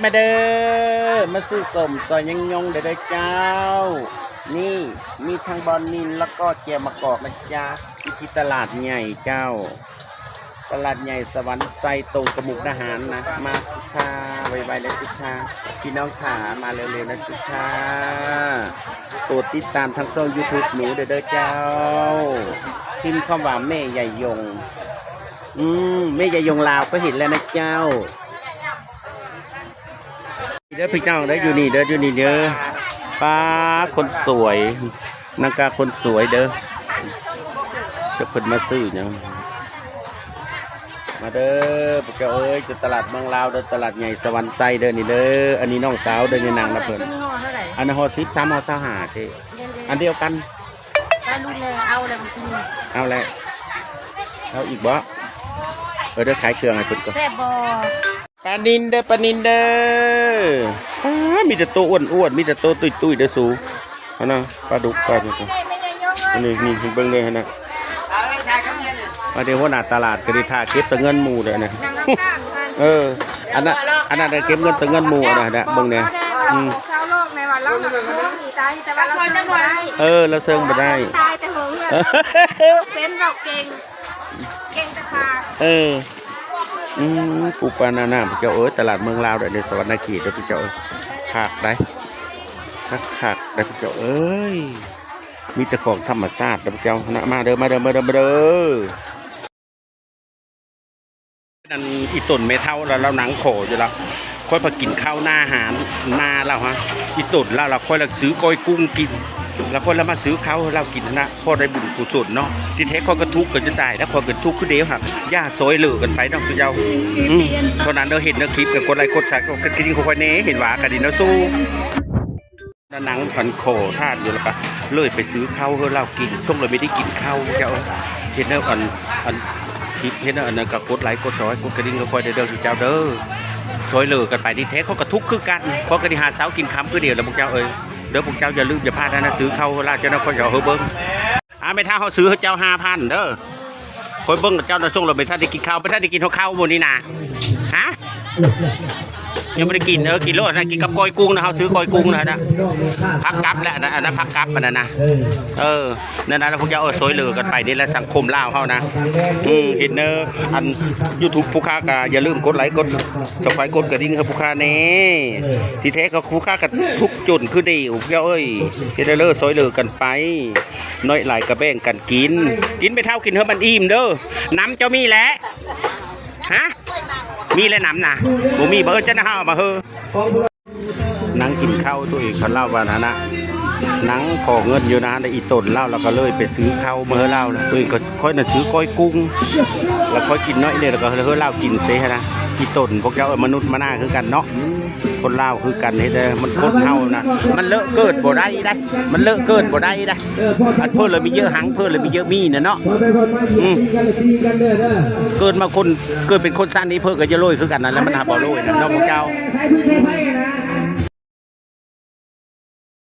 มาเด้อมาซื้อสมซอยยังยงเด้อเจ้านี่มีทั้งบอนนินแล้วก็เจียมะกอกนะจ๊ะที่ตลาดใหญ่เจ้าตลาดใหญ่สวรรค์ไซตรงกระมุกทหารนะมาสุชาไวๆเลยสุชาพี่น้องขามาเร็วๆนะสุชาโปรดติดตามทางช่อง YouTube หนูเด้อเจ้าพิมพ์คำว่าแม่ใหญ่ยงแม่ใหญ่ยงลาวก็เห็นแล้วนะเจ้าเด้อพี่เจ้าเด้ออยู่นี่เด้ออยู่นี่เด้อป้าคนสวยนางกาคนสวยเด้อจะเพิ่นมาซื้อเนี่ยมาเด้อพวกเจ้าเอ้ยจะตลาดเมืองลาวเด้อตลาดใหญ่สวรรค์ไซเด้อนี่เด้ออันนี้น้องสาวเด้อนี่นางนะเพิ่นอันนั้นห่อ10 3ห่อ25เด้อันเดียวกันได้รุ่นเลยเอาเลยมันกินเอาแหละเอาอีกบ่เด้อขายเครื่องให้เพิ่นก่อนแซ่บบ่ปลานินเด้อปลานินเด้อมีแต่ตัวอ้วนๆมีแต่ตัวตุ้ยๆเด้อสูเอานะปลาดุกปลาดุกนี่เบิ่งเลยนะมาเดี๋ยวหัวหน้าตลาดก็ได้ท่าเก็บแต่เงินหมู่เด้อนะอันนั้นได้เก็บเงินแต่เงินหมู่นะเบิ่งเนี่ยชาวโลกในวันเราหนักเซิงหนีตายแต่ว่าเราเซิงบ่ได้เราเซิงบ่ได้ตายแต่หงเป็นเราเก่งแต่ขาปูปลาหน้าพี่เจ้าเอ้ยตลาดเมืองลาวเด้อในสวรรค์เขตเด้อพี่เจ้าขากได้ขากได้พี่เจ้าเอ้ยมีแต่ของธรรมชาติเด้อพี่เจ้ามาเด้อนั่นอีต้นเมทัลแล้วเราหนังโขอยู่แล้วค่อยพอกินข้าวหน้าอาหารนาแล้วฮะอีต้นแล้วเราค่อยละซื้อก้อยกุ้งกินแล้วคนเรามาซื้อเขาเรากินนะพอได้บุญกุศลเนาะที่แท้คนก็ทุกข์กันจะตายแล้วคนก็ทุกข์คือเดียวครับย่าซอยเหลือกันไปน้องสุเจ้าเพราะนั้นเราเห็นเราคลิปกับคนไรกดสักก็กินคนนี้เห็นว่ากันดีนะสู้หนังผันโขธาตุอยู่แล้วปะเลยไปซื้อข้าวเพื่อเรากินส่งเลยไม่ได้กินข้าวเจ้าเห็นแล้วอันคลิปเห็นแล้วอันนั้นก็กดไลค์กดซอยกดกระดิ่งก็คอยเด้อสุเจ้าเด้อซอยเหลือกันไปที่แท้เขาก็ทุกข์คือกันเพราะกันที่หาเช้ากินค่ำคือเดียวแล้วพวกเจ้าเดี๋ยวพวกเจ้าอย่าลืมอย่าพลาดนะซื้อเข้าราชนะคนเจ้าเฮ้เบิ้งไม่ท่าเขาซื้อเขาเจ้า5,000เด้อคนเบิ้งกับเจ้าจะส่งเราไปท่านได้กินข้าวไปท่านได้กินข้าวบนนี้นะฮะยังไม่ได้กินกินโลดนะกินกับก้อยกุ้งนะเขาซื้อก้อยกุ้งนะพักกับแหละนะพักกับมันนะนั่นนะพวกเจ้าซอยเหลือกันไปนี่แหละสังคมลาวเขานะเห็นอัน YouTube ผู้ค้าก็อย่าลืมกดไลค์กดสับไฟกดกระดิ่งให้ผู้ค้าเน่ที่แท้ก็ผู้ค้ากันทุกจุดคือดีพวกเจ้าเห็นเลิศซอยเหลือกันไปน้อยหลายกระแบ่งกันกินไปเท่ากินเท่ามันอิ่มเด้อน้ำเจ้ามีแล้วฮะมีแล้วน้ำนะผมมีเบอร์จะนะฮะมาเฮอนั่งกินข้าวตัวเองเขาเล่าว่านะนั่งขอเงินอยู่นะได้อีต้นเล่าแล้วก็เลยไปซื้อข้าวเมื่อเล่านะตัวเองก็ค่อยน่ะซื้อก้อยกุ้งแล้วค่อยกินน้อยเลยแล้วก็เฮ้อเล่ากินเซ่นะอีต้นพวกเจ้ามนุษย์มาหน้าคือกันเนาะคนเล่าคือกันเฮ้ยมันคนเฮานะมันเลอะเกิดบ่ได้มันเลอะเกิดบ่ได้อันเพิ่นเลยมีเยอะหังเพิ่นเลยมีเยอะมีนะเนาะเกิดมาคนเกิดเป็นคนสั้นนี้เพิ่นก็จะโรยคือกันนั่นแล้วมันหาบ่โรยนะเนาะพวกเจ้า